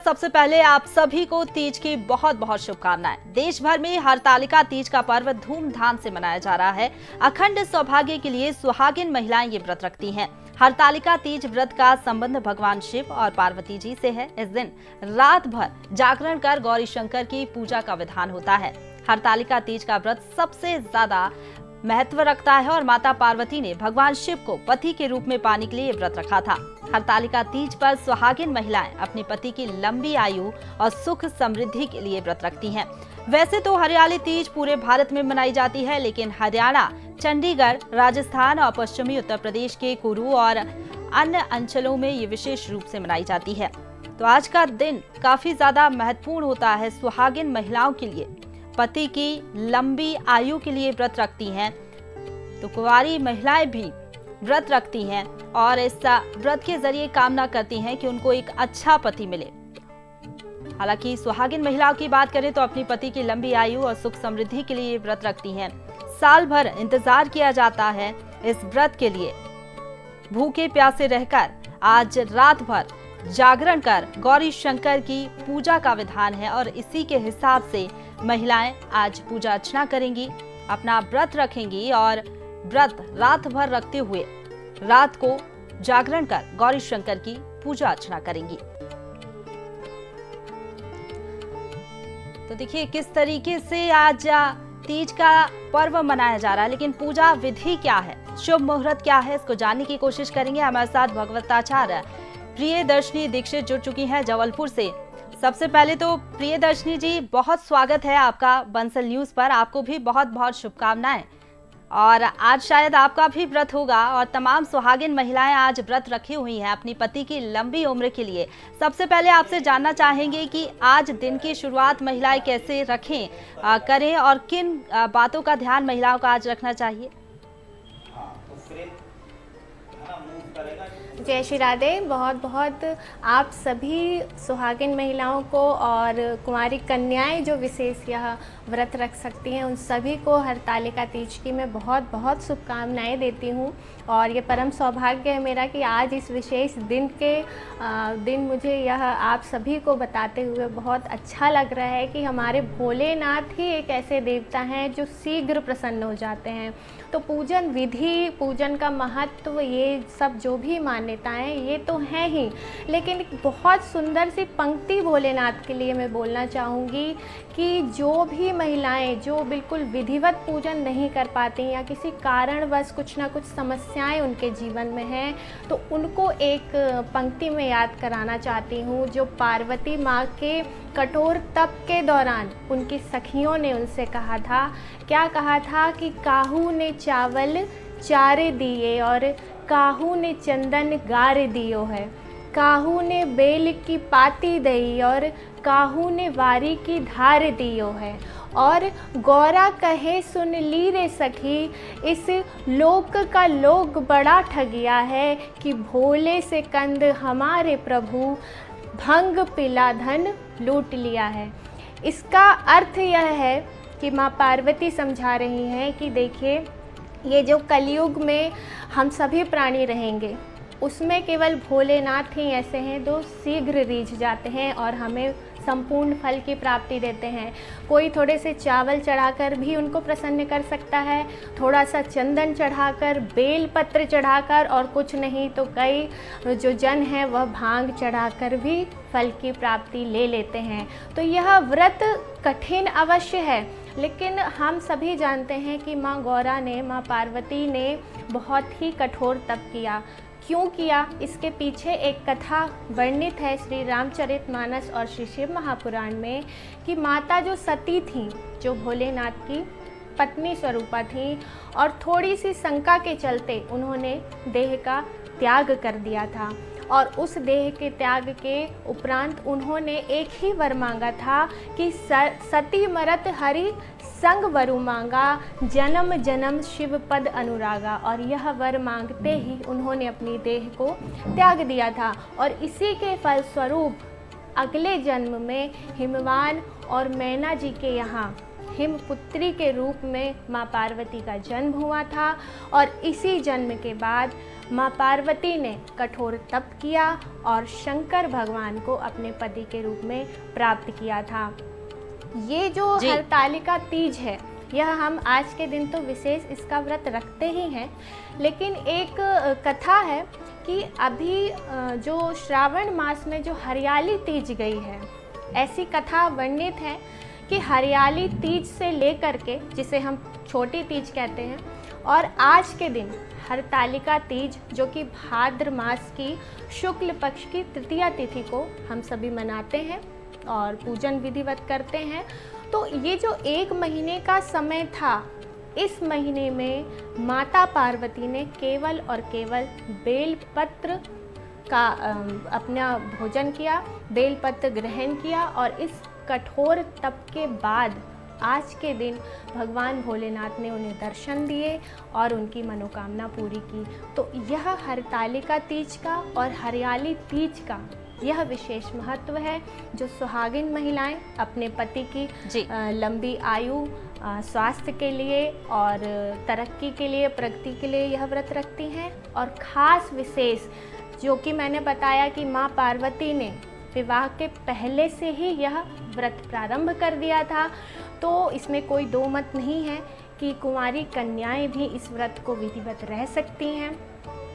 सबसे पहले आप सभी को तीज की बहुत बहुत शुभकामनाएं। देश भर में हरतालिका तीज का पर्व धूमधाम से मनाया जा रहा है। अखंड सौभाग्य के लिए सुहागिन महिलाएं ये व्रत रखती हैं। हरतालिका तीज व्रत का संबंध भगवान शिव और पार्वती जी से है। इस दिन रात भर जागरण कर गौरी शंकर की पूजा का विधान होता है। हरतालिका तीज का व्रत सबसे ज्यादा महत्व रखता है और माता पार्वती ने भगवान शिव को पति के रूप में पाने के लिए ये व्रत रखा था। हरतालिका तीज पर सुहागिन महिलाएं अपने पति की लंबी आयु और सुख समृद्धि के लिए व्रत रखती हैं। वैसे तो हरियाली तीज पूरे भारत में मनाई जाती है, लेकिन हरियाणा, चंडीगढ़, राजस्थान और पश्चिमी उत्तर प्रदेश के कुरू और अन्य अंचलों में ये विशेष रूप से मनाई जाती है। तो आज का दिन काफी ज्यादा महत्वपूर्ण होता है सुहागिन महिलाओं के लिए। पति की लंबी आयु के लिए व्रत रखती हैं, तो कुंवारी महिलाएं भी व्रत रखती हैं और इस व्रत के जरिए कामना करती हैं कि उनको एक अच्छा पति मिले। हालांकि सुहागिन महिलाओं की बात करें तो अपनी पति की लंबी आयु और सुख समृद्धि के लिए व्रत रखती हैं। साल भर इंतजार किया जाता है इस व्रत के लिए। भूखे प्यासे रहकर आज रात भर जागरण कर गौरी शंकर की पूजा का विधान है और इसी के हिसाब से महिलाएं आज पूजा अर्चना करेंगी, अपना व्रत रखेंगी और व्रत रात भर रखते हुए रात को जागरण कर गौरी शंकर की पूजा अर्चना करेंगी। तो देखिए किस तरीके से आज तीज का पर्व मनाया जा रहा है, लेकिन पूजा विधि क्या है, शुभ मुहूर्त क्या है, इसको जानने की कोशिश करेंगे। हमारे साथ भगवताचार्य प्रियदर्शनी दीक्षित जुड़ चुकी हैं जबलपुर से। सबसे पहले तो प्रियदर्शनी जी, बहुत स्वागत है आपका बंसल न्यूज पर। आपको भी बहुत बहुत शुभकामनाएं। और आज शायद आपका भी व्रत होगा और तमाम सुहागिन महिलाएं आज व्रत रखी हुई हैं अपनी पति की लंबी उम्र के लिए। सबसे पहले आपसे जानना चाहेंगे कि आज दिन की शुरुआत महिलाएं कैसे करें और किन बातों का ध्यान महिलाओं का आज रखना चाहिए। जय श्री राधे। बहुत बहुत आप सभी सुहागिन महिलाओं को और कुंवारी कन्याएं जो विशेष यह व्रत रख सकती हैं, उन सभी को हरतालिका तीज की मैं बहुत बहुत शुभकामनाएं देती हूं। और ये परम सौभाग्य है मेरा कि आज इस विशेष दिन मुझे यह आप सभी को बताते हुए बहुत अच्छा लग रहा है कि हमारे भोलेनाथ ही एक ऐसे देवता हैं जो शीघ्र प्रसन्न हो जाते हैं। तो पूजन विधि, पूजन का महत्व, ये सब जो भी मान्यताएं ये तो हैं ही, लेकिन बहुत सुंदर सी पंक्ति भोलेनाथ के लिए मैं बोलना चाहूँगी कि जो भी महिलाएं जो बिल्कुल विधिवत पूजन नहीं कर पाती या किसी कारणवश कुछ ना कुछ समस्याएं उनके जीवन में हैं, तो उनको एक पंक्ति में याद कराना चाहती हूँ जो पार्वती माँ के कठोर तप के दौरान उनकी सखियों ने उनसे कहा था। क्या कहा था कि काहू ने चावल चारे दिए और काहू ने चंदन गार दियो है, काहू ने बेल की पाती दई और काहू ने वारी की धार दियो है। और गौरा कहे सुन ली रे सखी, इस लोक का लोग बड़ा ठगिया है कि भोले से कंद हमारे प्रभु भंग पिला धन लूट लिया है। इसका अर्थ यह है कि माँ पार्वती समझा रही हैं कि देखिए, ये जो कलयुग में हम सभी प्राणी रहेंगे, उसमें केवल भोलेनाथ ही ऐसे हैं जो शीघ्र रीझ जाते हैं और हमें संपूर्ण फल की प्राप्ति देते हैं। कोई थोड़े से चावल चढ़ाकर भी उनको प्रसन्न कर सकता है, थोड़ा सा चंदन चढ़ाकर, बेल पत्र चढ़ाकर, और कुछ नहीं तो कई जो जन हैं वह भांग चढ़ाकर भी फल की प्राप्ति ले लेते हैं। तो यह व्रत कठिन अवश्य है, लेकिन हम सभी जानते हैं कि माँ गौरा ने, माँ पार्वती ने बहुत ही कठोर तप किया। क्यों किया, इसके पीछे एक कथा वर्णित है श्री रामचरितमानस और श्री शिव महापुराण में कि माता जो सती थी, जो भोलेनाथ की पत्नी स्वरूपा थी, और थोड़ी सी शंका के चलते उन्होंने देह का त्याग कर दिया था। और उस देह के त्याग के उपरांत उन्होंने एक ही वर मांगा था कि सती मरत हरि संग वरु मांगा, जन्म जन्म शिव पद अनुरागा। और यह वर मांगते ही उन्होंने अपनी देह को त्याग दिया था। और इसी के फलस्वरूप अगले जन्म में हिमवान और मैना जी के यहाँ हिमपुत्री के रूप में माँ पार्वती का जन्म हुआ था। और इसी जन्म के बाद माँ पार्वती ने कठोर तप किया और शंकर भगवान को अपने पति के रूप में प्राप्त किया था। ये जो जी। हरतालिका तीज है, यह हम आज के दिन तो विशेष इसका व्रत रखते ही हैं, लेकिन एक कथा है कि अभी जो श्रावण मास में जो हरियाली तीज गई है, ऐसी कथा वर्णित है कि हरियाली तीज से लेकर के, जिसे हम छोटी तीज कहते हैं, और आज के दिन हरतालिका तीज जो कि भाद्र मास की शुक्ल पक्ष की तृतीया तिथि को हम सभी मनाते हैं और पूजन विधिवत करते हैं। तो ये जो एक महीने का समय था, इस महीने में माता पार्वती ने केवल और केवल बेलपत्र का अपना भोजन किया, बेलपत्र ग्रहण किया और इस कठोर तप के बाद आज के दिन भगवान भोलेनाथ ने उन्हें दर्शन दिए और उनकी मनोकामना पूरी की। तो यह हरतालिका तीज का और हरियाली तीज का यह विशेष महत्व है, जो सुहागिन महिलाएं अपने पति की लंबी आयु, स्वास्थ्य के लिए और तरक्की के लिए, प्रगति के लिए यह व्रत रखती हैं। और ख़ास विशेष जो कि मैंने बताया कि माँ पार्वती ने विवाह के पहले से ही यह व्रत प्रारंभ कर दिया था, तो इसमें कोई दो मत नहीं है कि कुंवारी कन्याएं भी इस व्रत को विधिवत रह सकती हैं।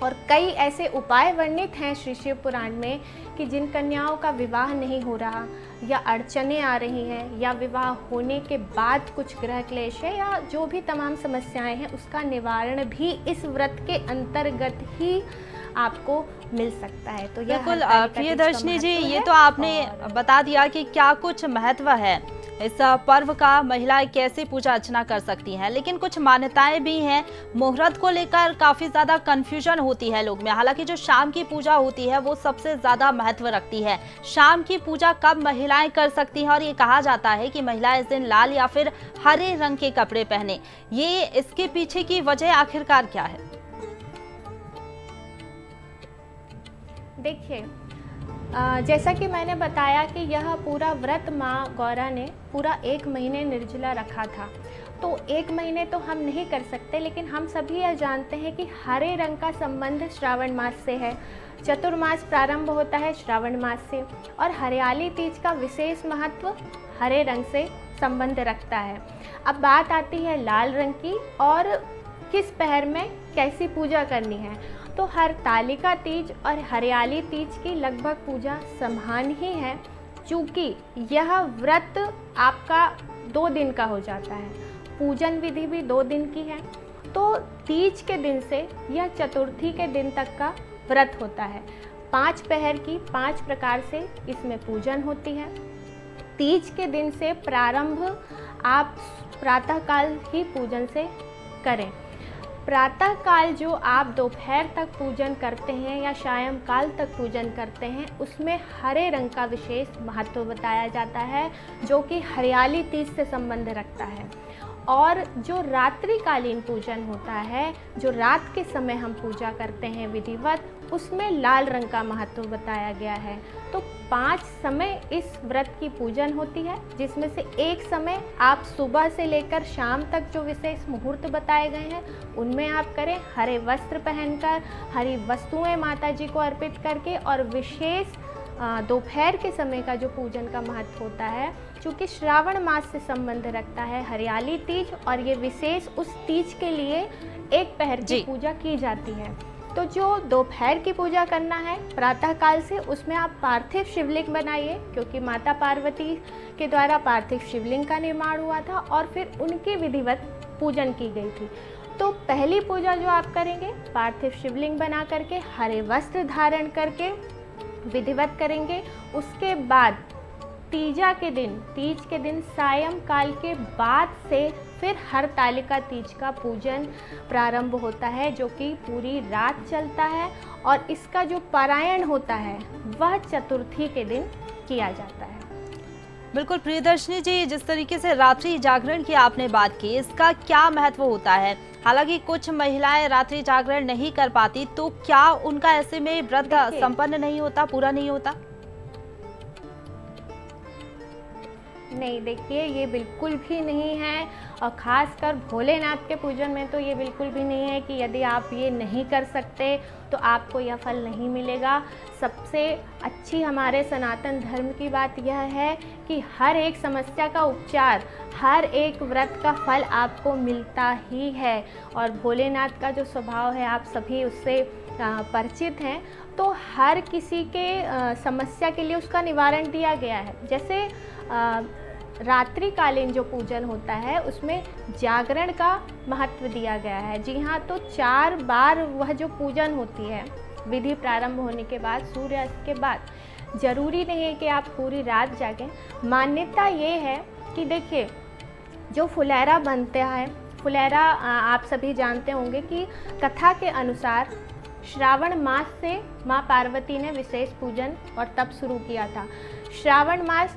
और कई ऐसे उपाय वर्णित हैं श्री शिव पुराण में कि जिन कन्याओं का विवाह नहीं हो रहा, या अड़चनें आ रही हैं, या विवाह होने के बाद कुछ ग्रह क्लेश है, या जो भी तमाम समस्याएं हैं, उसका निवारण भी इस व्रत के अंतर्गत ही आपको मिल सकता है। तो बिल्कुल प्रियदर्शनी जी, ये तो आपने बता दिया कि क्या कुछ महत्व है इस पर्व का, महिलाएं कैसे पूजा अर्चना कर सकती हैं, लेकिन कुछ मान्यताएं भी हैं। मुहूर्त को लेकर काफी ज्यादा कंफ्यूजन होती है लोग में। हालांकि जो शाम की पूजा होती है वो सबसे ज्यादा महत्व रखती है। शाम की पूजा कब महिलाएं कर सकती हैं, और ये कहा जाता है कि महिलाएं इस दिन लाल या फिर हरे रंग के कपड़े पहने, ये इसके पीछे की वजह आखिरकार क्या है? देखिए, जैसा कि मैंने बताया कि यह पूरा व्रत माँ गौरा ने पूरा एक महीने निर्जला रखा था, तो एक महीने तो हम नहीं कर सकते, लेकिन हम सभी यह जानते हैं कि हरे रंग का संबंध श्रावण मास से है। चतुर्मास प्रारंभ होता है श्रावण मास से, और हरियाली तीज का विशेष महत्व हरे रंग से संबंध रखता है। अब बात आती है लाल रंग की, और किस पहर में कैसी पूजा करनी है। तो हरतालिका तीज और हरियाली तीज की लगभग पूजा समान ही है, चूँकि यह व्रत आपका 2 दिन का हो जाता है, पूजन विधि भी 2 दिन की है। तो तीज के दिन से यह चतुर्थी के दिन तक का व्रत होता है। 5 पहर की 5 प्रकार से इसमें पूजन होती है। तीज के दिन से प्रारंभ आप प्रातःकाल ही पूजन से करें। प्रातःकाल जो आप दोपहर तक पूजन करते हैं या सायंकाल तक पूजन करते हैं, उसमें हरे रंग का विशेष महत्व बताया जाता है, जो कि हरियाली तीज से संबंध रखता है। और जो रात्रिकालीन पूजन होता है, जो रात के समय हम पूजा करते हैं विधिवत, उसमें लाल रंग का महत्व बताया गया है। तो 5 समय इस व्रत की पूजन होती है, जिसमें से एक समय आप सुबह से लेकर शाम तक जो विशेष मुहूर्त बताए गए हैं उनमें आप करें, हरे वस्त्र पहनकर, हरी वस्तुएं माता जी को अर्पित करके, और विशेष दोपहर के समय का जो पूजन का महत्व होता है, चूँकि श्रावण मास से संबंध रखता है हरियाली तीज, और ये विशेष उस तीज के लिए एक पहर की पूजा की जाती है। तो जो दोपहर की पूजा करना है प्रातःकाल से, उसमें आप पार्थिव शिवलिंग बनाइए, क्योंकि माता पार्वती के द्वारा पार्थिव शिवलिंग का निर्माण हुआ था और फिर उनकी विधिवत पूजन की गई थी। तो पहली पूजा जो आप करेंगे, पार्थिव शिवलिंग बना करके हरे वस्त्र धारण करके विधिवत करेंगे। उसके बाद तीज के दिन सायंकाल के बाद से फिर हरतालिका तीज का पूजन प्रारंभ होता है, जो कि पूरी रात चलता है, और इसका जो पारायण होता है वह चतुर्थी के दिन किया जाता है। बिल्कुल प्रियदर्शनी जी, जिस तरीके से रात्रि जागरण की आपने बात की, इसका क्या महत्व होता है? हालांकि कुछ महिलाएं रात्रि जागरण नहीं कर पाती, तो क्या उनका ऐसे में व्रत संपन्न नहीं होता, पूरा नहीं होता? नहीं, देखिए ये बिल्कुल भी नहीं है, और ख़ासकर भोलेनाथ के पूजन में तो ये बिल्कुल भी नहीं है कि यदि आप ये नहीं कर सकते तो आपको यह फल नहीं मिलेगा। सबसे अच्छी हमारे सनातन धर्म की बात यह है कि हर एक समस्या का उपचार, हर एक व्रत का फल आपको मिलता ही है। और भोलेनाथ का जो स्वभाव है आप सभी उससे परिचित हैं, तो हर किसी के समस्या के लिए उसका निवारण दिया गया है। जैसे रात्रिकालीन जो पूजन होता है उसमें जागरण का महत्व दिया गया है। जी हाँ, तो 4 बार वह जो पूजन होती है विधि प्रारंभ होने के बाद, सूर्यास्त के बाद, ज़रूरी नहीं है कि आप पूरी रात जागें। मान्यता ये है कि देखिए जो फुलैरा बनता है, फुलैरा आप सभी जानते होंगे कि कथा के अनुसार श्रावण मास से माँ पार्वती ने विशेष पूजन और तप शुरू किया था। श्रावण मास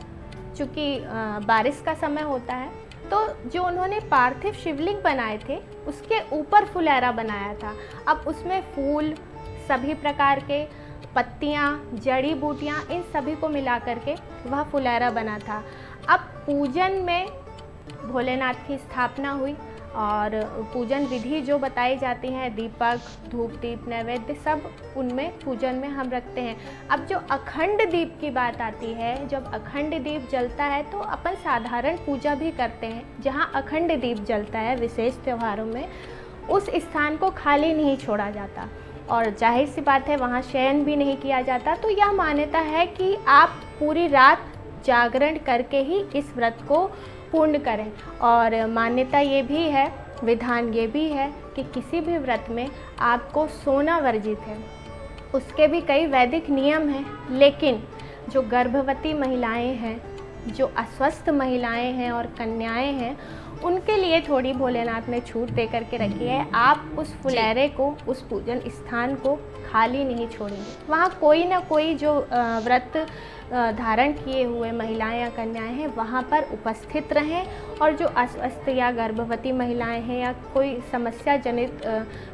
चूँकि बारिश का समय होता है, तो जो उन्होंने पार्थिव शिवलिंग बनाए थे उसके ऊपर फुलैरा बनाया था। अब उसमें फूल, सभी प्रकार के पत्तियाँ, जड़ी बूटियाँ, इन सभी को मिला करके वह फुलैरा बना था। अब पूजन में भोलेनाथ की स्थापना हुई और पूजन विधि जो बताई जाती हैं, दीपक, धूप दीप, नैवेद्य, सब उनमें पूजन में हम रखते हैं। अब जो अखंड दीप की बात आती है, जब अखंड दीप जलता है तो अपन साधारण पूजा भी करते हैं। जहाँ अखंड दीप जलता है विशेष त्योहारों में, उस स्थान को खाली नहीं छोड़ा जाता और जाहिर सी बात है वहाँ शयन भी नहीं किया जाता। तो यह मान्यता है कि आप पूरी रात जागरण करके ही इस व्रत को पूर्ण करें। और मान्यता ये भी है, विधान ये भी है कि किसी भी व्रत में आपको सोना वर्जित है। उसके भी कई वैदिक नियम हैं, लेकिन जो गर्भवती महिलाएं हैं, जो अस्वस्थ महिलाएं हैं और कन्याएं हैं, उनके लिए थोड़ी भोलेनाथ ने छूट दे करके रखी है। आप उस फुलैरे को, उस पूजन स्थान को खाली नहीं छोड़ेंगे। वहाँ कोई ना कोई जो व्रत धारण किए हुए महिलाएं या कन्याएं हैं वहाँ पर उपस्थित रहें, और जो अस्वस्थ या गर्भवती महिलाएं हैं या कोई समस्या जनित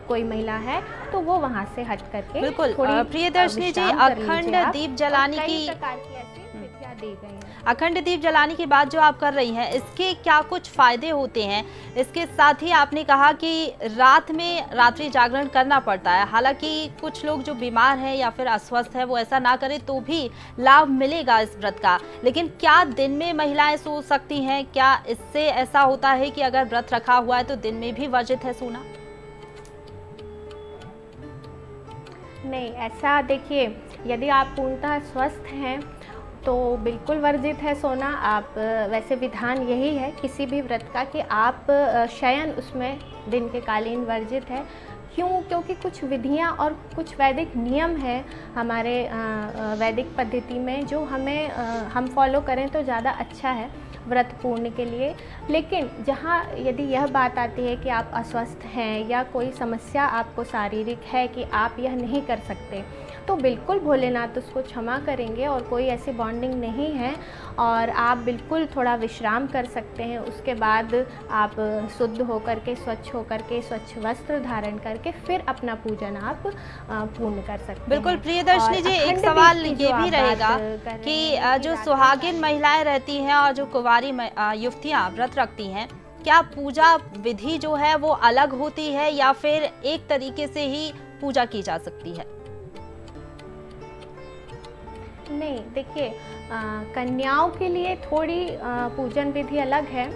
कोई महिला है तो वो वहाँ से हट करके बिल्कुल। प्रियदर्शनी जी, अखंड दीप जलाने की प्रकार की ऐसी विधियां दी गई हैं। अखंड दीप जलाने की बात जो आप कर रही हैं, इसके क्या कुछ फायदे होते हैं? इसके साथ ही आपने कहा कि रात में रात्रि जागरण करना पड़ता है। हालांकि कुछ लोग जो बीमार हैं या फिर अस्वस्थ है वो ऐसा ना करें तो भी लाभ मिलेगा इस व्रत का, लेकिन क्या दिन में महिलाएं सो सकती हैं? क्या इससे ऐसा होता है कि अगर व्रत रखा हुआ है तो दिन में भी वर्जित है सोना? नहीं, ऐसा देखिए, यदि आप पूर्णतः स्वस्थ हैं तो बिल्कुल वर्जित है सोना। आप वैसे विधान यही है किसी भी व्रत का कि आप शयन उसमें दिन के कालीन वर्जित है। क्यों? क्योंकि कुछ विधियां और कुछ वैदिक नियम हैं हमारे वैदिक पद्धति में जो हमें हम फॉलो करें तो ज़्यादा अच्छा है व्रत पूर्ण के लिए। लेकिन जहाँ यदि यह बात आती है कि आप अस्वस्थ हैं या कोई समस्या आपको शारीरिक है कि आप यह नहीं कर सकते, तो बिल्कुल भोलेनाथ उसको क्षमा करेंगे और कोई ऐसी बॉन्डिंग नहीं है, और आप बिल्कुल थोड़ा विश्राम कर सकते हैं। उसके बाद आप शुद्ध होकर के, स्वच्छ होकर के, स्वच्छ वस्त्र धारण करके फिर अपना पूजन आप पूर्ण कर सकते हैं। बिल्कुल। प्रियदर्शनी जी, एक सवाल ये भी रहेगा कि जो सुहागिन महिलाएं रहती हैं और जो कुंवारी युवतियां व्रत रखती हैं, क्या पूजा विधि जो है वो अलग होती है या फिर एक तरीके से ही पूजा की जा सकती है? नहीं, देखिए, कन्याओं के लिए थोड़ी पूजन विधि अलग है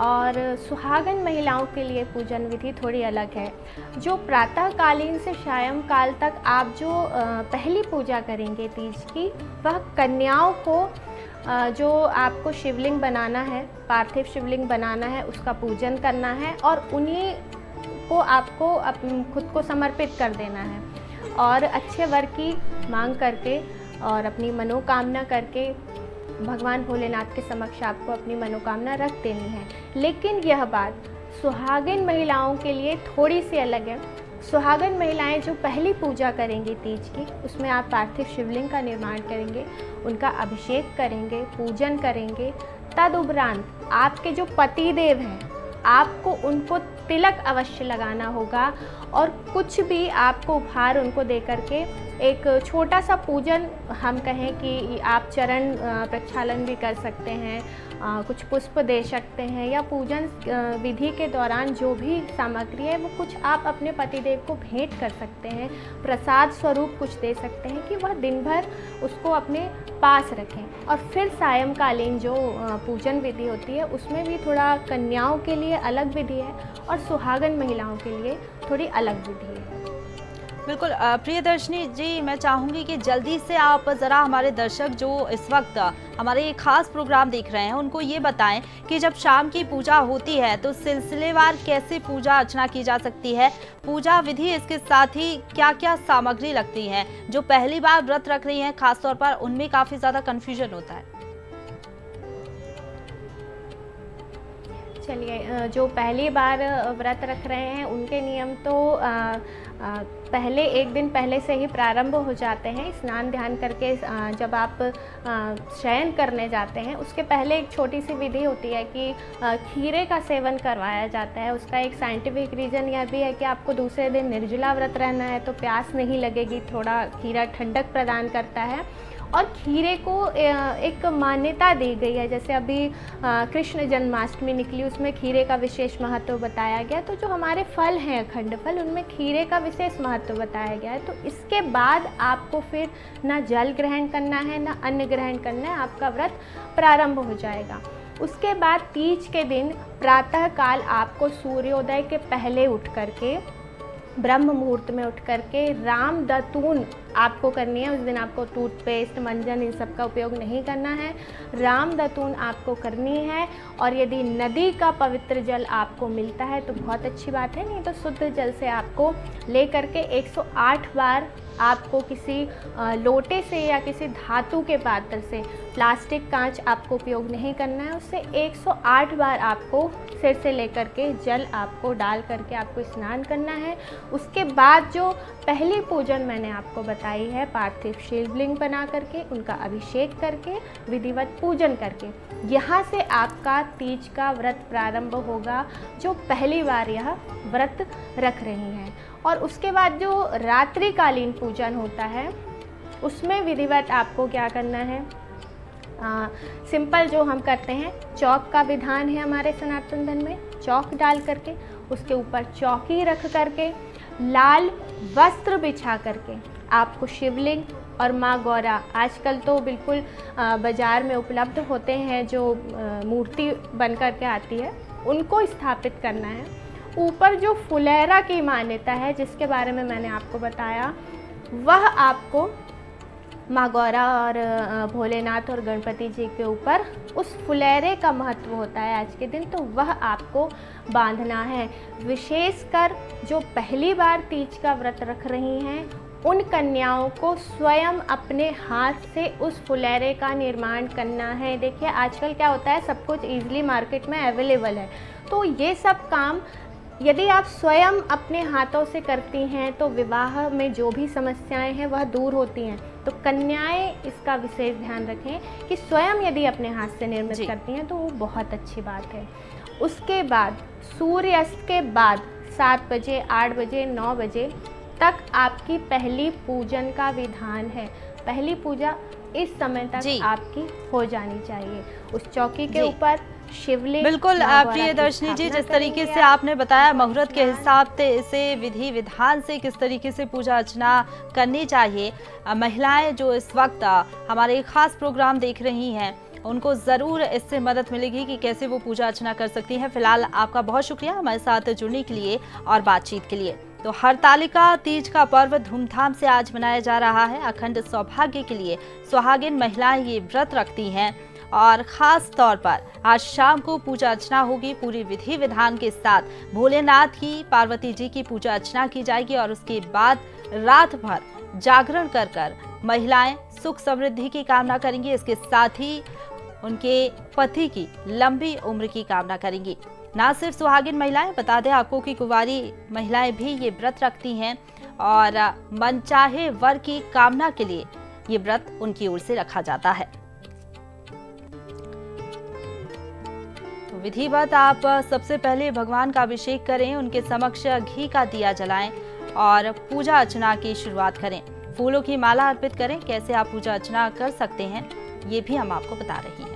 और सुहागन महिलाओं के लिए पूजन विधि थोड़ी अलग है। जो प्रातःकालीन से सायं काल तक आप जो पहली पूजा करेंगे तीज की, वह कन्याओं को जो आपको शिवलिंग बनाना है, पार्थिव शिवलिंग बनाना है, उसका पूजन करना है और उन्हीं को आपको खुद को समर्पित कर देना है और अच्छे वर की मांग करके और अपनी मनोकामना करके भगवान भोलेनाथ के समक्ष आपको अपनी मनोकामना रख देनी है। लेकिन यह बात सुहागिन महिलाओं के लिए थोड़ी सी अलग है। सुहागन महिलाएं जो पहली पूजा करेंगी तीज की, उसमें आप पार्थिव शिवलिंग का निर्माण करेंगे, उनका अभिषेक करेंगे, पूजन करेंगे। तदुपरांत आपके जो पति देव हैं आपको उनको तिलक अवश्य लगाना होगा और कुछ भी आपको उपहार उनको दे करके एक छोटा सा पूजन, हम कहें कि आप चरण प्रक्षालन भी कर सकते हैं, कुछ पुष्प दे सकते हैं, या पूजन विधि के दौरान जो भी सामग्री है वो कुछ आप अपने पतिदेव को भेंट कर सकते हैं, प्रसाद स्वरूप कुछ दे सकते हैं कि वह दिन भर उसको अपने पास रखें। और फिर सायंकालीन जो पूजन विधि होती है उसमें भी थोड़ा कन्याओं के लिए अलग विधि है और सुहागन महिलाओं के लिए थोड़ी अलग विधि है। बिल्कुल प्रियदर्शनी जी, मैं चाहूंगी कि जल्दी से आप ज़रा हमारे दर्शक जो इस वक्त हमारे ये खास प्रोग्राम देख रहे हैं उनको ये बताएं कि जब शाम की पूजा होती है तो सिलसिलेवार कैसे पूजा अर्चना की जा सकती है, पूजा विधि, इसके साथ ही क्या क्या सामग्री लगती है। जो पहली बार व्रत रख रही हैं खासतौर पर उनमें काफ़ी ज़्यादा कन्फ्यूजन होता है। चलिए, जो पहली बार व्रत रख रहे हैं उनके नियम तो पहले एक दिन पहले से ही प्रारंभ हो जाते हैं। स्नान ध्यान करके जब आप शयन करने जाते हैं उसके पहले एक छोटी सी विधि होती है कि खीरे का सेवन करवाया जाता है। उसका एक साइंटिफिक रीज़न यह भी है कि आपको दूसरे दिन निर्जला व्रत रहना है तो प्यास नहीं लगेगी, थोड़ा खीरा ठंडक प्रदान करता है। और खीरे को एक मान्यता दी गई है, जैसे अभी कृष्ण जन्माष्टमी निकली उसमें खीरे का विशेष महत्व बताया गया, तो जो हमारे फल हैं अखंड फल उनमें खीरे का विशेष महत्व बताया गया है। तो इसके बाद आपको फिर ना जल ग्रहण करना है ना अन्न ग्रहण करना है, आपका व्रत प्रारंभ हो जाएगा। उसके बाद तीज के दिन प्रातः काल आपको सूर्योदय के पहले उठ करके, ब्रह्म मुहूर्त में उठ करके राम दतून आपको करनी है। उस दिन आपको टूथपेस्ट, मंजन इन सब का उपयोग नहीं करना है, राम दतून आपको करनी है। और यदि नदी का पवित्र जल आपको मिलता है तो बहुत अच्छी बात है, नहीं तो शुद्ध जल से आपको ले करके 108 बार आपको किसी लोटे से या किसी धातु के पात्र से, प्लास्टिक कांच आपको उपयोग नहीं करना है, उससे 108 बार आपको सिर से लेकर के जल आपको डाल करके आपको स्नान करना है। उसके बाद जो पहली पूजन मैंने आपको बताई है, पार्थिव शिवलिंग बना करके उनका अभिषेक करके विधिवत पूजन करके, यहाँ से आपका तीज का व्रत प्रारंभ होगा, जो पहली बार यह व्रत रख रही हैं। और उसके बाद जो रात्रिकालीन पूजन होता है उसमें विधिवत आपको क्या करना है, सिंपल जो हम करते हैं, चौक का विधान है हमारे सनातन धर्म में। चौक डाल करके उसके ऊपर चौकी रख करके लाल वस्त्र बिछा करके आपको शिवलिंग और माँ गौरा, आजकल तो बिल्कुल बाज़ार में उपलब्ध होते हैं जो मूर्ति बन करके आती है, उनको स्थापित करना है। ऊपर जो फुलेरा की मान्यता है जिसके बारे में मैंने आपको बताया, वह आपको माँ गौरा और भोलेनाथ और गणपति जी के ऊपर उस फुलेरे का महत्व होता है आज के दिन, तो वह आपको बांधना है। विशेषकर जो पहली बार तीज का व्रत रख रही हैं उन कन्याओं को स्वयं अपने हाथ से उस फुलेरे का निर्माण करना है। देखिए आजकल क्या होता है, सब कुछ ईजिली मार्केट में अवेलेबल है, तो ये सब काम यदि आप स्वयं अपने हाथों से करती हैं तो विवाह में जो भी समस्याएं हैं वह दूर होती हैं। तो कन्याएं इसका विशेष ध्यान रखें कि स्वयं यदि अपने हाथ से निर्मित करती हैं तो वो बहुत अच्छी बात है। उसके बाद सूर्यास्त के बाद 7 बजे, 8 बजे, 9 बजे तक आपकी पहली पूजन का विधान है। पहली पूजा इस समय तक आपकी हो जानी चाहिए। उस चौकी के ऊपर शिवलिंग, बिल्कुल प्रियदर्शनी जी, जिस तरीके से आपने बताया मुहूर्त के हिसाब से, विधि विधान से किस तरीके से पूजा अर्चना करनी चाहिए, महिलाएं जो इस वक्त हमारे खास प्रोग्राम देख रही हैं उनको ज़रूर इससे मदद मिलेगी कि कैसे वो पूजा अर्चना कर सकती हैं। फिलहाल आपका बहुत शुक्रिया हमारे साथ जुड़ने के लिए और बातचीत के लिए। तो हरतालिका तीज का पर्व धूमधाम से आज मनाया जा रहा है। अखंड सौभाग्य के लिए सुहागिन महिलाएं ये व्रत रखती हैं और ख़ास तौर पर आज शाम को पूजा अर्चना होगी। पूरी विधि विधान के साथ भोलेनाथ की, पार्वती जी की पूजा अर्चना की जाएगी और उसके बाद रात भर जागरण कर महिलाएं सुख समृद्धि की कामना करेंगी। इसके साथ ही उनके पति की लंबी उम्र की कामना करेंगी। ना सिर्फ सुहागिन महिलाएं, बता दें आपको कि कुंवारी महिलाएं भी ये व्रत रखती हैं और मनचाहे वर की कामना के लिए ये व्रत उनकी ओर से रखा जाता है। तो विधिवत आप सबसे पहले भगवान का अभिषेक करें, उनके समक्ष घी का दिया जलाएं और पूजा अर्चना की शुरुआत करें। फूलों की माला अर्पित करें। कैसे आप पूजा अर्चना कर सकते हैं ये भी हम आपको बता रहे हैं।